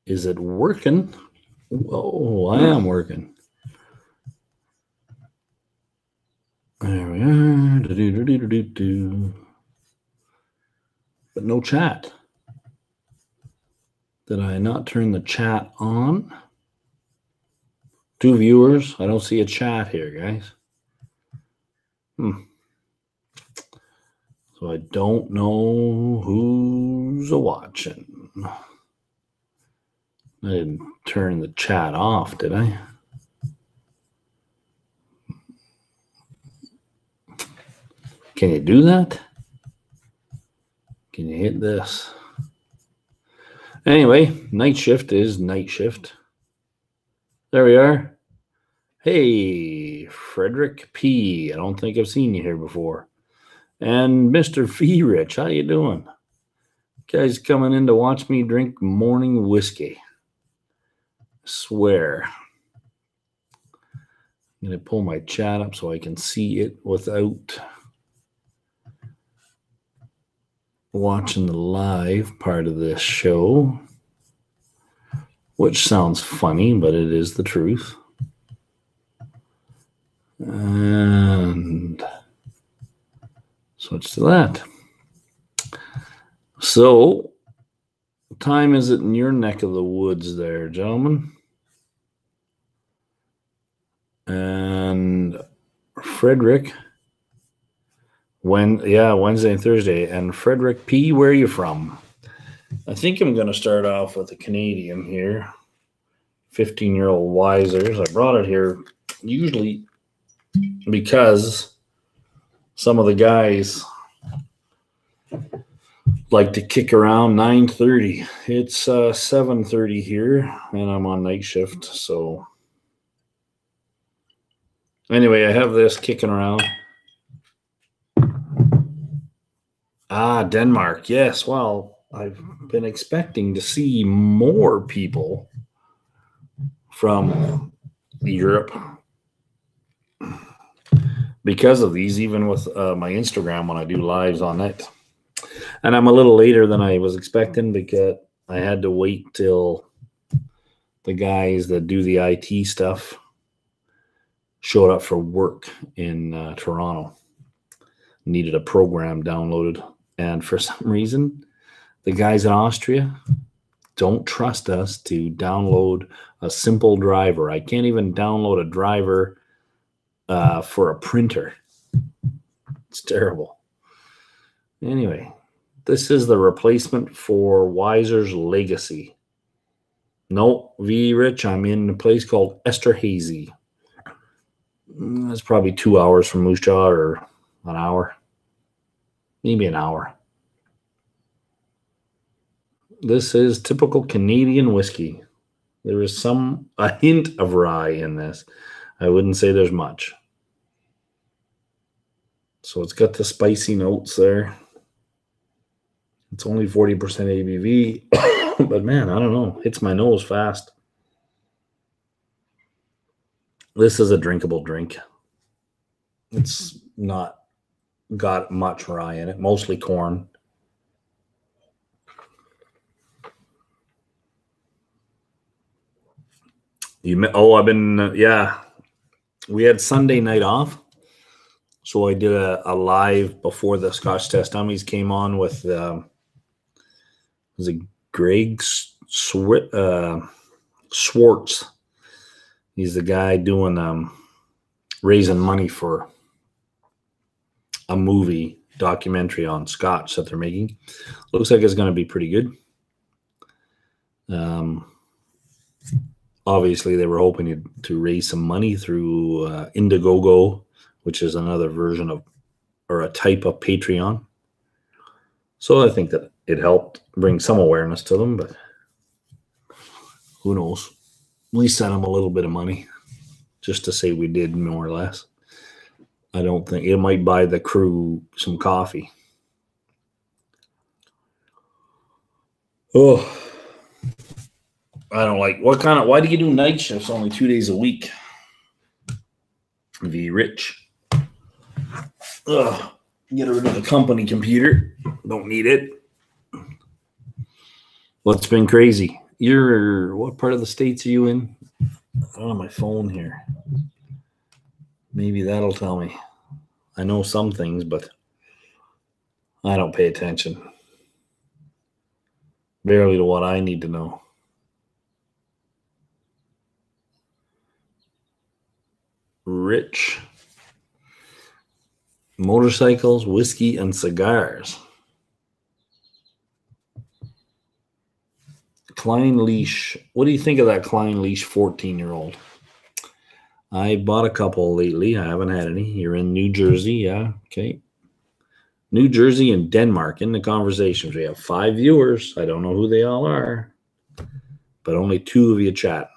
Is it working? Whoa, I am working. There we are. But no chat. Did I not turn the chat on? 2 viewers. I don't see a chat here, guys. So I don't know who's watching. I didn't turn the chat off, did I? Can you do that? Can you hit this? Anyway, night shift is night shift. There we are. Hey, Frederick P. I don't think I've seen you here before. And Mr. V. Rich, how you doing? Guys coming in to watch me drink morning whiskey. I swear. I'm going to pull my chat up so I can see it without watching the live part of this show, which sounds funny, but it is the truth. And switch to that. So, what time is it in your neck of the woods there, gentlemen? And Frederick, Wednesday and Thursday. And Frederick P., where are you from? I think I'm going to start off with a Canadian here. 15-year-old Wisers. I brought it here usually because some of the guys like to kick around 9:30. It's 7:30 here, and I'm on night shift. So anyway, I have this kicking around. Denmark. Yes, well, I've been expecting to see more people from Europe because of these, even with my Instagram when I do lives on it. And I'm a little later than I was expecting because I had to wait till the guys that do the IT stuff showed up for work in Toronto. Needed a program downloaded. And for some reason, the guys in Austria don't trust us to download a simple driver. I can't even download a driver for a printer. It's terrible. Anyway, this is the replacement for Weiser's Legacy. No, V Rich, I'm in a place called Esterhazy. That's probably 2 hours from Moose Jaw, or an hour. Maybe an hour. This is typical Canadian whiskey. There is a hint of rye in this. I wouldn't say there's much. So it's got the spicy notes there. It's only 40% ABV, but man, I don't know. Hits my nose fast. This is a drinkable drink. It's not got much rye in it, mostly corn. We had Sunday night off. So I did a live before the Scotch Test Dummies came on with was it Greg Swartz. He's the guy doing raising money for a movie documentary on Scotch that they're making. Looks like it's going to be pretty good. Obviously, they were hoping to raise some money through Indiegogo, which is another version of, or a type of Patreon. So I think that it helped bring some awareness to them, but who knows? We sent them a little bit of money just to say we did, more or less. I don't think it might buy the crew some coffee. Oh, I don't like, why do you do night shifts only 2 days a week? V Rich. Ugh. Get rid of the company computer. Don't need it. What's been crazy? What part of the States are you in? I don't have my phone here. Maybe that'll tell me. I know some things, but I don't pay attention. Barely to what I need to know. Rich. Motorcycles, whiskey, and cigars. Klein Leash. What do you think of that Klein Leash 14-year-old? I bought a couple lately. I haven't had any. You're in New Jersey, yeah? Okay. New Jersey and Denmark in the conversations. We have 5 viewers. I don't know who they all are, but only 2 of you chat.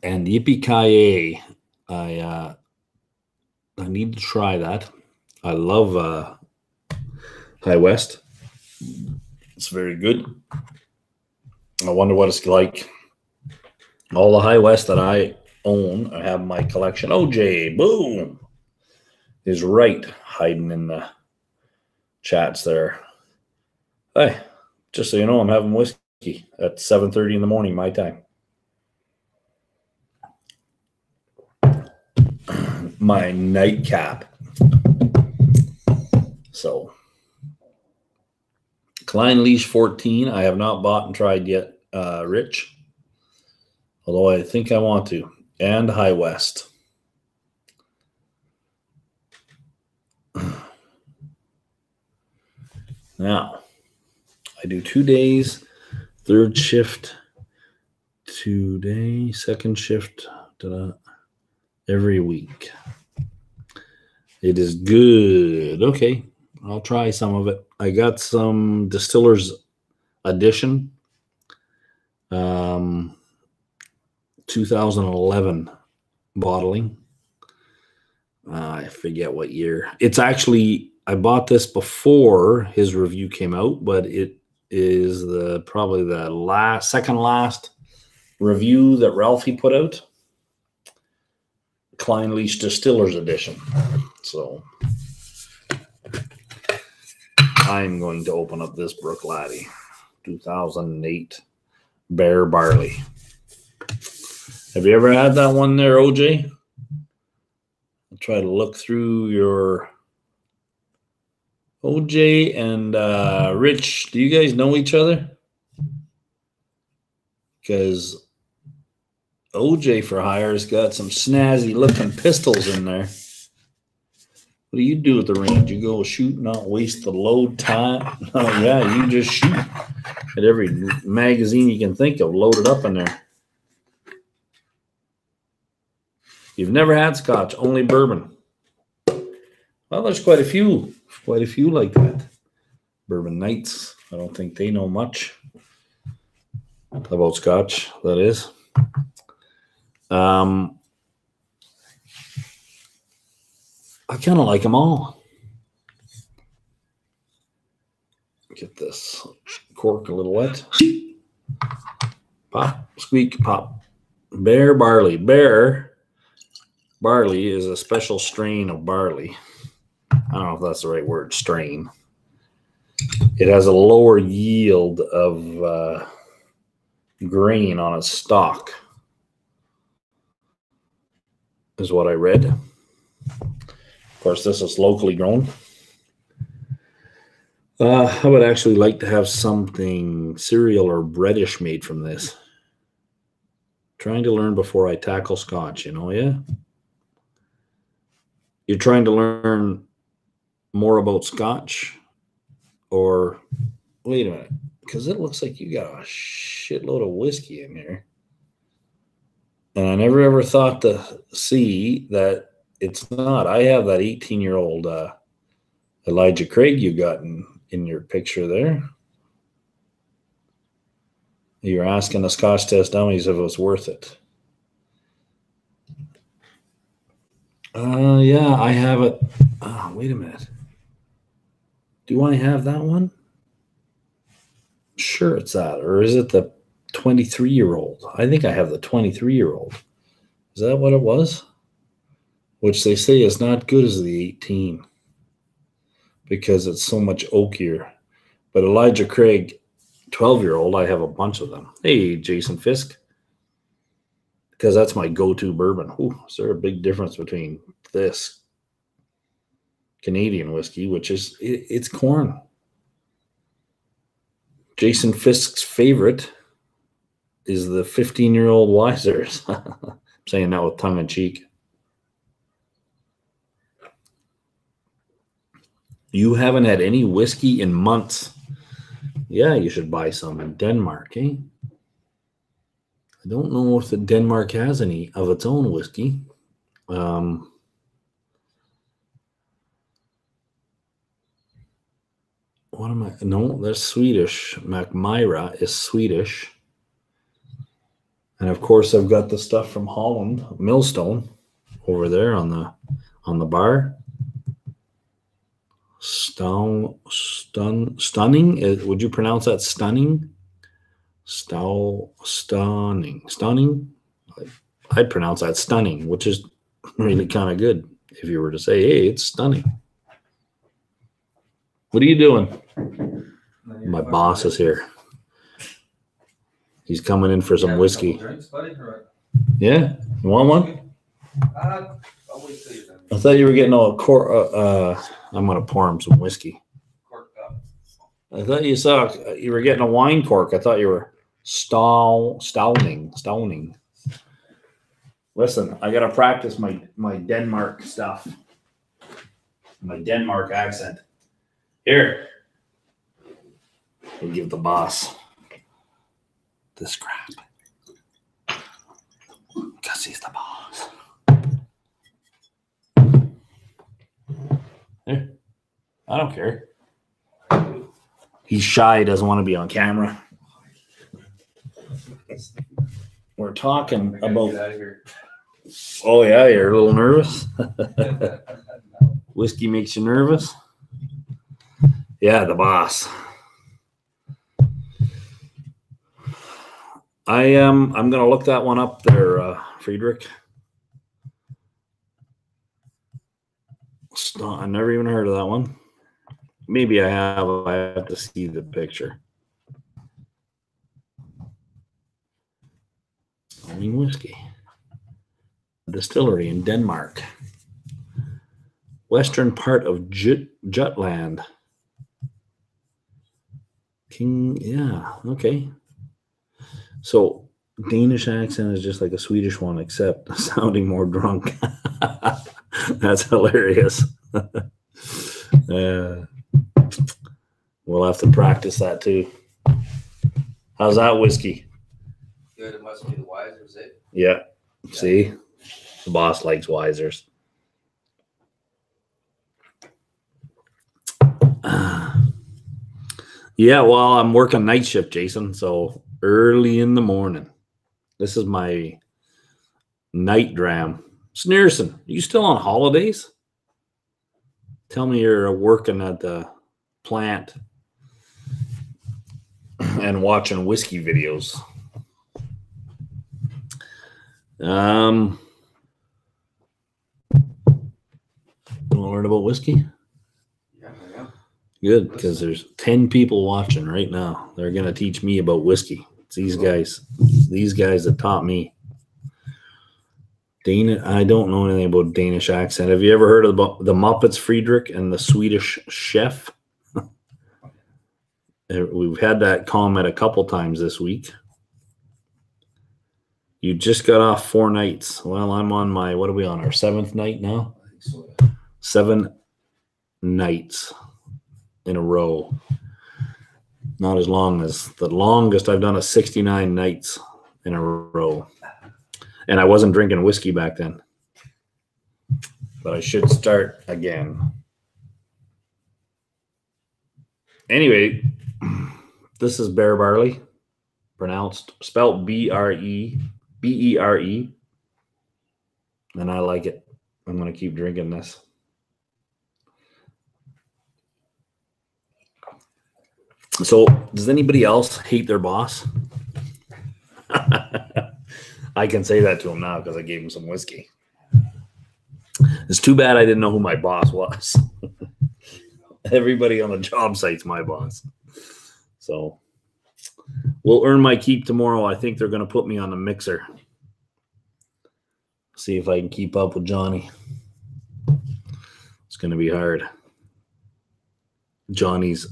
And Yippee-ki-yay. I need to try that. I love High West. It's very good. I wonder what it's like. All the High West that I own, I have in my collection. OJ, boom, is right hiding in the chats there. Hey, just so you know, I'm having whiskey at 7:30 in the morning, my time. My nightcap. So, Klein Leash 14, I have not bought and tried yet, Rich. Although I think I want to. And High West. Now, I do 2 days, 3rd shift today, 2nd shift every week. It is good. Okay, I'll try some of it. I got some Distiller's Edition. 2011 bottling. I forget what year. It's actually, I bought this before his review came out, but it is probably the second last review that Ralphie put out. Klein Leash Distiller's Edition. So I'm going to open up this Brook Laddie 2008 Bear Barley. Have you ever had that one there, OJ? I'll try to look through your OJ and Rich. Do you guys know each other? Because OJ for Hire's got some snazzy looking pistols in there. What do you do at the range? You go shoot, not waste the load time? Oh, yeah, you just shoot. At every magazine you can think of, load it up in there. You've never had scotch, only bourbon. Well, there's quite a few like that. Bourbon Knights. I don't think they know much about scotch, that is. I kind of like them all. Get this cork a little wet. Pop, squeak, pop. Bear Barley. Bear Barley is a special strain of barley. I don't know if that's the right word, strain. It has a lower yield of grain on its stalk, is what I read. Of course, this is locally grown. I would actually like to have something cereal or breadish made from this. Trying to learn before I tackle scotch, yeah? You're trying to learn more about scotch? Or, wait a minute, because it looks like you got a shitload of whiskey in here. And I never ever thought to see that it's not. I have that 18-year-old Elijah Craig you got in your picture there. You're asking the Scotch Test Dummies if it was worth it. Yeah, I have it. Oh, wait a minute. Do I have that one? Sure, it's that. Or is it the 23-year-old? I think I have the 23-year-old. Is that what it was? which they say is not good as the 18 because it's so much oakier. But Elijah Craig, 12-year-old, I have a bunch of them. Hey, Jason Fisk, because that's my go-to bourbon. Ooh, is there a big difference between this Canadian whiskey, which is, it's corn. Jason Fisk's favorite is the 15-year-old Wisers. I'm saying that with tongue in cheek. You haven't had any whiskey in months. Yeah, you should buy some in Denmark, eh? I don't know if Denmark has any of its own whiskey. What am I? No, that's Swedish. Macmyra is Swedish. And of course, I've got the stuff from Holland, Millstone, over there on the bar. Stunning. Would you pronounce that stunning? Stunning. I'd pronounce that stunning, which is really kind of good if you were to say, hey, it's stunning. What are you doing? My boss is here. He's coming in for some whiskey. Drinks, buddy, yeah? You want one? I'll wait till you're done. I thought you were getting a I'm going to pour him some whiskey. Cork cup. I thought you were getting a wine cork. I thought you were stowning. Listen, I got to practice my Denmark stuff. My Denmark accent. Here. We'll give the boss this crap. Because he's the boss. Here. I don't care. He's shy, doesn't want to be on camera. We're talking about. Get out of here. Oh, yeah, you're a little nervous. Whiskey makes you nervous? Yeah, the boss. I'm going to look that one up there, Friedrich. I've never even heard of that one. Maybe I have. I have to see the picture. Stunning whiskey. Distillery in Denmark. Western part of Jutland. Yeah, okay. So Danish accent is just like a Swedish one, except sounding more drunk. That's hilarious. We'll have to practice that too. How's that whiskey? Good. It must be the Wisers, eh? Yeah. See, the boss likes Wisers. Yeah, well, I'm working night shift, Jason, so early in the morning. This is my night dram. Sneerson, are you still on holidays? Tell me you're working at the plant and watching whiskey videos. You want to learn about whiskey? Yeah, I am. Good, because there's 10 people watching right now. They're going to teach me about whiskey. It's these guys that taught me. I don't know anything about Danish accent. Have you ever heard of the Muppets, Friedrich, and the Swedish Chef? We've had that comment a couple times this week. You just got off 4 nights. Well, I'm on what are we on, our 7th night now? I think so, yeah. 7 nights in a row. Not as long as the longest I've done is 69 nights in a row. And I wasn't drinking whiskey back then. But I should start again. Anyway, this is Bear Barley, spelled B-R-E, B-E-R-E. And I like it. I'm going to keep drinking this. So, does anybody else hate their boss? I can say that to him now because I gave him some whiskey. It's too bad I didn't know who my boss was. Everybody on the job site's my boss. So we'll earn my keep tomorrow. I think they're going to put me on the mixer. See if I can keep up with Johnny. It's going to be hard. Johnny's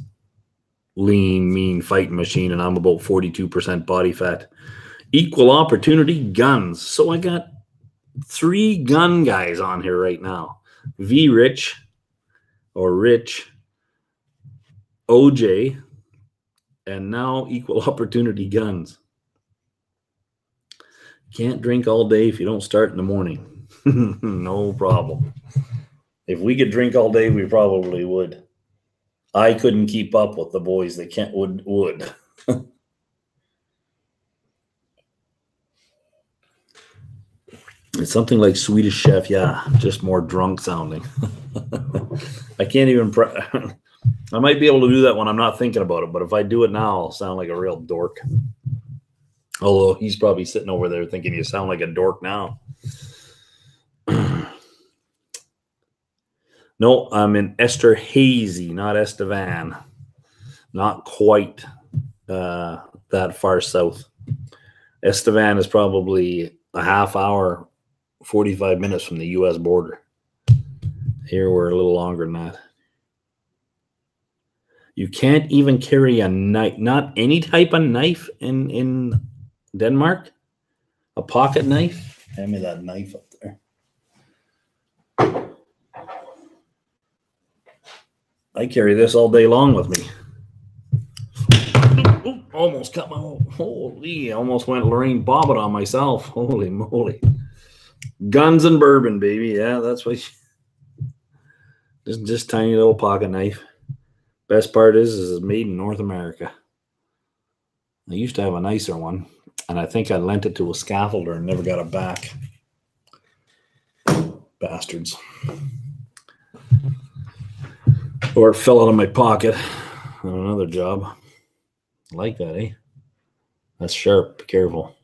lean, mean fighting machine, and I'm about 42% body fat. Equal opportunity guns. So I got 3 gun guys on here right now. V Rich or Rich, OJ, and now equal opportunity guns. Can't drink all day if you don't start in the morning. No problem. If we could drink all day, we probably would. I couldn't keep up with the boys that can't would. It's something like Swedish Chef, yeah, just more drunk sounding. I can't even. I might be able to do that when I'm not thinking about it, but if I do it now, I'll sound like a real dork. Although he's probably sitting over there thinking you sound like a dork now. No, I'm in Esterhazy, not Estevan. Not quite that far south. Estevan is probably a half hour, 45 minutes from the U.S. border. Here we're a little longer than that. You can't even carry a knife, not any type of knife in Denmark. A pocket knife. Hand me that knife up there. I carry this all day long with me. Ooh, almost cut my holy, almost went Lorraine Bobbitt on myself. Holy moly. Guns and bourbon, baby. Yeah, that's what just tiny little pocket knife. Best part is it's made in North America. I used to have a nicer one, and I think I lent it to a scaffolder and never got it back. Bastards. Or it fell out of my pocket on another job. I like that, eh? That's sharp. Be careful.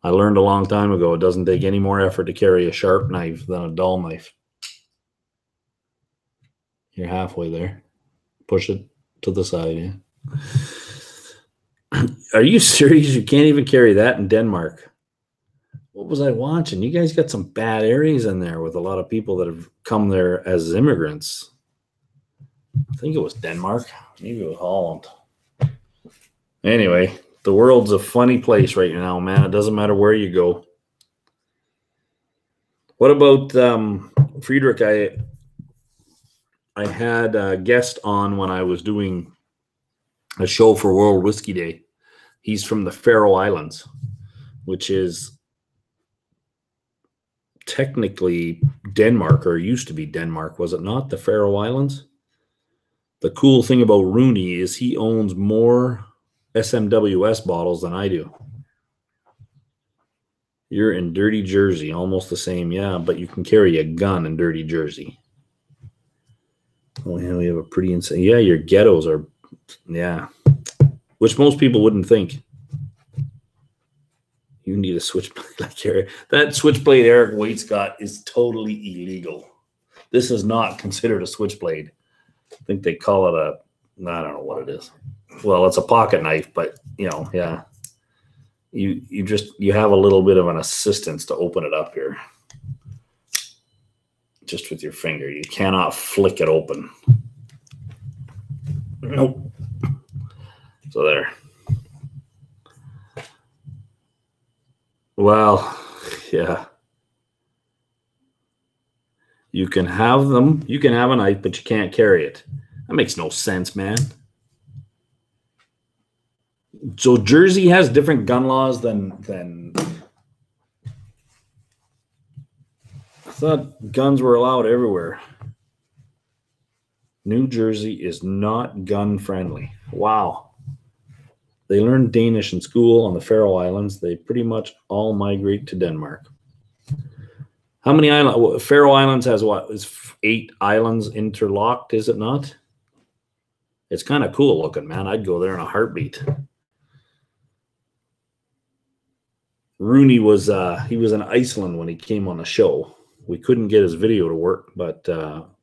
I learned a long time ago it doesn't take any more effort to carry a sharp knife than a dull knife. You're halfway there. Push it to the side, yeah. Are you serious? You can't even carry that in Denmark. What was I watching? You guys got some bad areas in there with a lot of people that have come there as immigrants. I think it was Denmark. Maybe it was Holland. Anyway, the world's a funny place right now, man. It doesn't matter where you go. What about Friedrich? I had a guest on when I was doing a show for World Whiskey Day. He's from the Faroe Islands, which is technically Denmark, or used to be Denmark, was it not? The Faroe Islands? The cool thing about Rooney is he owns more SMWS bottles than I do. You're in Dirty Jersey, almost the same, yeah, but you can carry a gun in Dirty Jersey. Oh, yeah, we have a pretty insane. Yeah, your ghettos are, yeah, which most people wouldn't think. You need a switchblade like Eric. That switchblade Eric Waite's got is totally illegal. This is not considered a switchblade. I think they call it a, I don't know what it is. Well, it's a pocket knife, but you know, yeah. You have a little bit of an assistance to open it up here. Just with your finger. You cannot flick it open. Nope. So there. Well, yeah. You can have them. You can have a knife, but you can't carry it. That makes no sense, man. So Jersey has different gun laws than I thought guns were allowed everywhere. New Jersey is not gun friendly. Wow. They learn Danish in school on the Faroe Islands. They pretty much all migrate to Denmark. How many islands? Faroe Islands has what? Is 8 islands interlocked, is it not? It's kind of cool looking, man. I'd go there in a heartbeat. Rooney was he was in Iceland when he came on the show. We couldn't get his video to work, but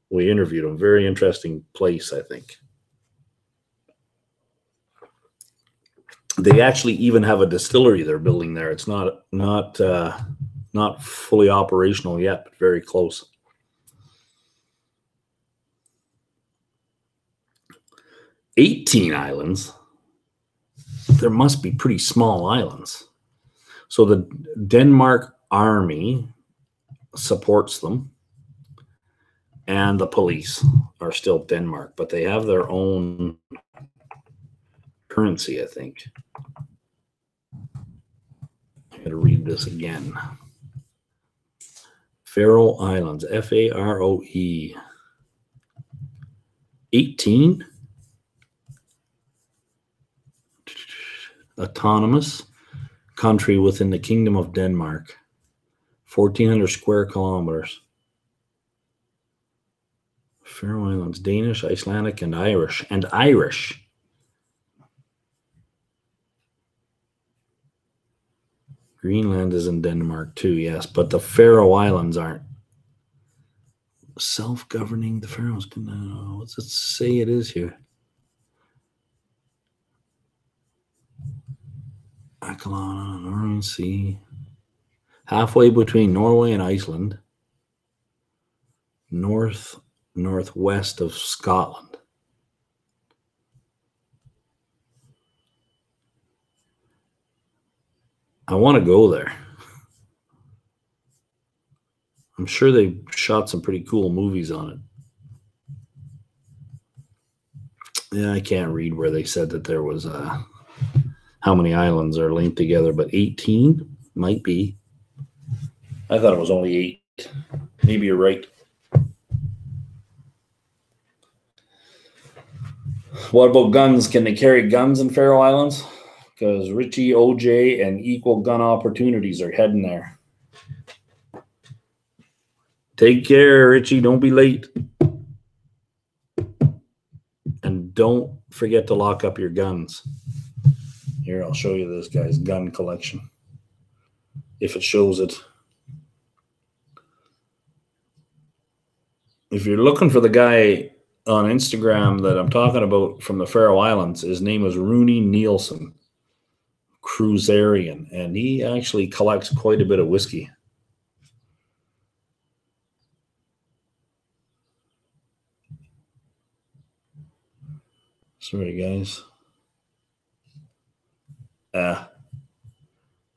we interviewed him. Very interesting place, I think. They actually even have a distillery they're building there. It's not fully operational yet, but very close. 18 islands. There must be pretty small islands. So the Denmark army supports them, and the police are still Denmark, but they have their own currency, I think. I'm going to read this again. Faroe Islands, Faroe. 18. Autonomous country within the Kingdom of Denmark. 1,400 square kilometers. Faroe Islands, Danish, Icelandic, and Irish. Greenland is in Denmark too, yes, but the Faroe Islands aren't. Self-governing, the Faroes. What's it say it is here? Akalana, Northern Sea. Halfway between Norway and Iceland. Northwest of Scotland. I want to go there. I'm sure they shot some pretty cool movies on it. Yeah, I can't read where they said that there was how many islands are linked together, but 18 might be. I thought it was only 8. Maybe you're right. What about guns? Can they carry guns in Faroe Islands? Because Richie, OJ, and Equal Gun Opportunities are heading there. Take care, Richie. Don't be late. And don't forget to lock up your guns. Here, I'll show you this guy's gun collection. If it shows it. If you're looking for the guy on Instagram that I'm talking about from the Faroe Islands, his name is Rooney Nielsen, Cruisarian, and he actually collects quite a bit of whiskey. Sorry, guys.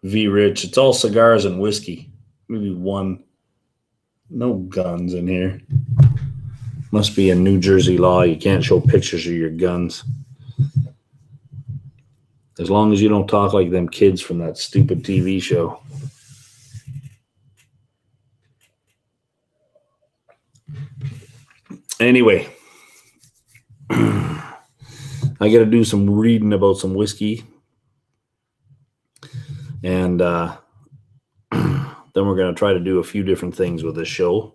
V Rich. It's all cigars and whiskey. Maybe one. No guns in here. Must be a New Jersey law. You can't show pictures of your guns. As long as you don't talk like them kids from that stupid TV show. Anyway. I got to do some reading about some whiskey. And then we're going to try to do a few different things with this show.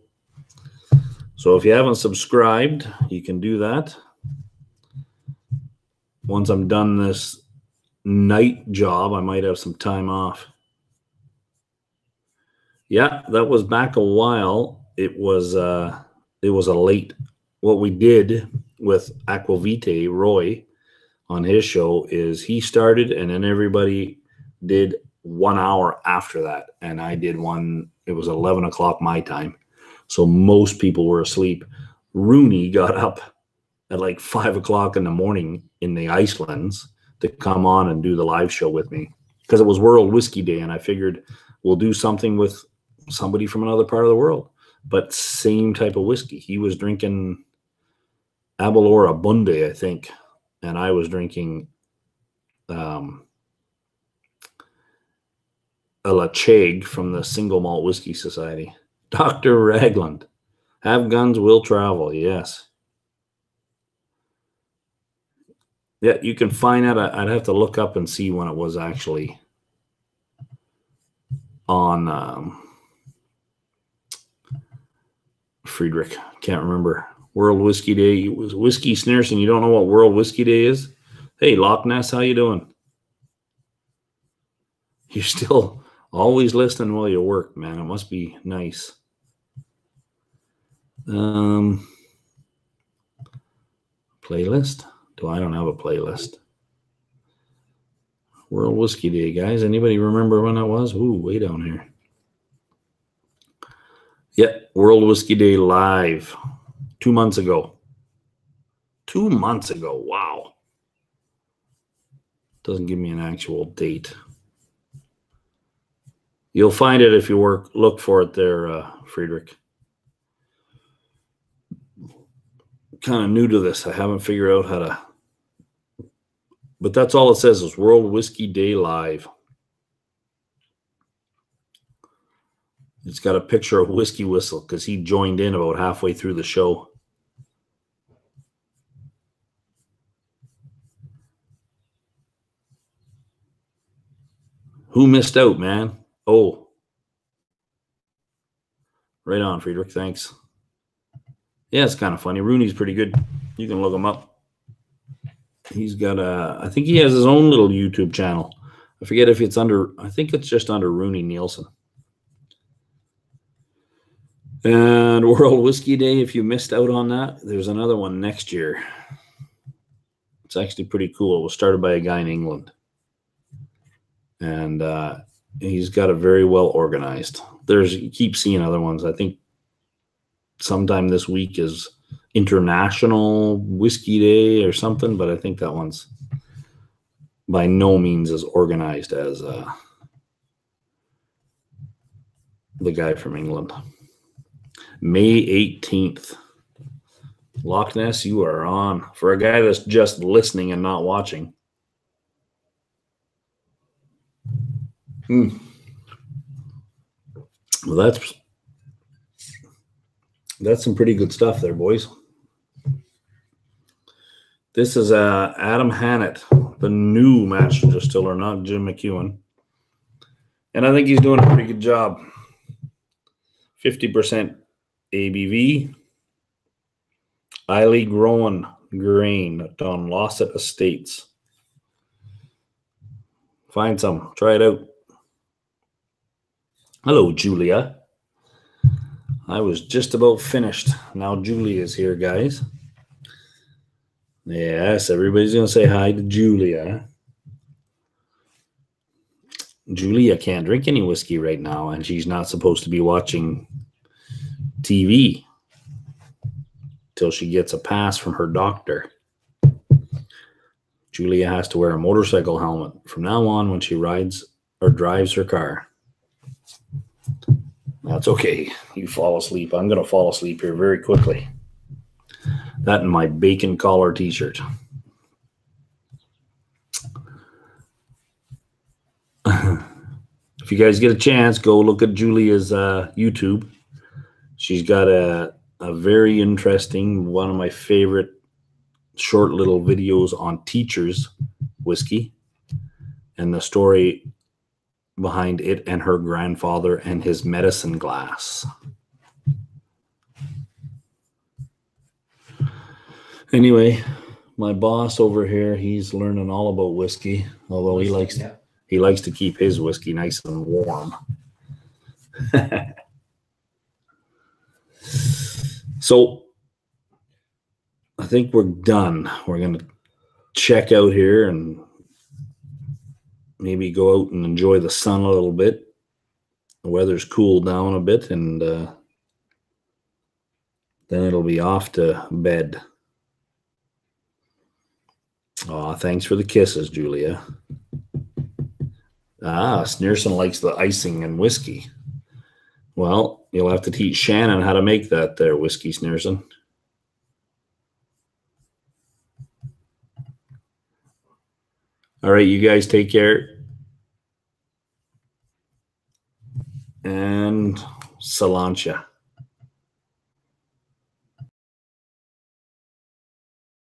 So if you haven't subscribed, you can do that. Once I'm done this night job, I might have some time off. Yeah, that was back a while. It was a late. What we did with Aquavite, Roy, on his show is he started and then everybody did 1 hour after that. And I did one, it was 11 o'clock my time. So most people were asleep. Rooney got up at like 5 o'clock in the morning in the Icelands to come on and do the live show with me because it was World Whiskey Day. And I figured we'll do something with somebody from another part of the world, but same type of whiskey. He was drinking Aberlour Bunde, I think. And I was drinking a Lacheg from the Single Malt Whiskey Society. Dr. Ragland. Have guns, will travel. Yes. Yeah, you can find out. I'd have to look up and see when it was actually on Friedrich. Can't remember. World Whiskey Day. It was Whiskey Sneerson. You don't know what World Whiskey Day is? Hey, Loch Ness, how you doing? You're still always listening while you work, man. It must be nice. Playlist? I don't have a playlist. World Whiskey Day, guys. Anybody remember when that was? Ooh, way down here. Yeah, World Whiskey Day live 2 months ago. 2 months ago. Wow. Doesn't give me an actual date. You'll find it if you look for it there, Friedrich. Kind of new to this. I haven't figured out how to. But that's all it says is World Whiskey Day live. It's got a picture of Whiskey Whistle because he joined in about halfway through the show. Who missed out, man? Oh. Right on, Friedrich. Thanks. Yeah, it's kind of funny. Rooney's pretty good. You can look him up. He's got I think he has his own little YouTube channel. I forget if it's I think it's just under Rooney Nielsen. And World Whiskey Day, if you missed out on that, there's another one next year. It's actually pretty cool. It was started by a guy in England. And he's got it very well organized. You keep seeing other ones. I think sometime this week is International Whiskey Day or something, but I think that one's by no means as organized as the guy from England. May 18th. Loch Ness, you are on. For a guy that's just listening and not watching. Well, that's some pretty good stuff there, boys. This is Adam Hannett, the new master distiller, not Jim McEwen. And I think he's doing a pretty good job. 50% ABV. Highly grown grain at Donlosset Estates. Find some. Try it out. Hello, Julia. I was just about finished. Now Julia is here, guys. Yes, everybody's going to say hi to Julia. Julia can't drink any whiskey right now, and she's not supposed to be watching TV till she gets a pass from her doctor. Julia has to wear a motorcycle helmet from now on when she rides or drives her car. That's okay. You fall asleep. I'm going to fall asleep here very quickly. That and my bacon collar t-shirt. If you guys get a chance, go look at Julia's YouTube. She's got a very interesting, one of my favorite short little videos on teachers whiskey and the story behind it and her grandfather and his medicine glass. Anyway, my boss over here, he's learning all about whiskey, although he likes to keep his whiskey nice and warm. So I think we're done. We're going to check out here and maybe go out and enjoy the sun a little bit. The weather's cooled down a bit, and then it'll be off to bed. Aw, thanks for the kisses, Julia. Sneerson likes the icing and whiskey. Well, you'll have to teach Shannon how to make that there, Whiskey Sneerson. All right, you guys take care. And Salantia.